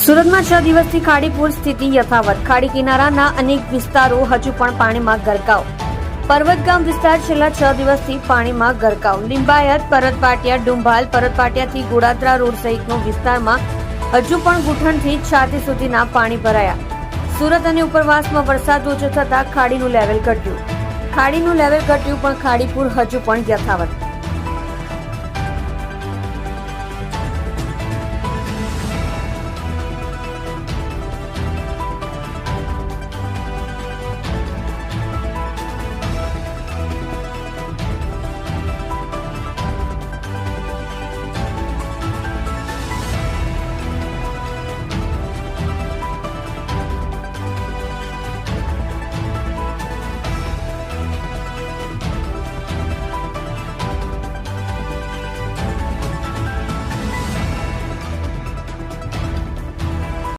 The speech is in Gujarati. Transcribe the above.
સુરતમાં 6 દિવસથી ખાડીપુર સ્થિતિ યથાવત. ખાડી કિનારાના અનેક વિસ્તારો હજુ પણ પાણીમાં ગરકાવ. પર્વતગામ વિસ્તાર છેલ્લા 6 દિવસથી પાણીમાં ગરકાવ. લિંબાયત, પરતપાટિયા, ડુંભાલ, પરતપાટિયાથી ગોડાદરા રોડ સહિતનો વિસ્તારમાં હજુ પણ ઘૂંટણથી છાતી સુધીના પાણી ભરાયા. સુરત અને ઉપરવાસમાં વરસાદ ઓછો થતા ખાડીનું લેવલ ઘટ્યું પણ ખાડીપુર હજુ પણ યથાવત.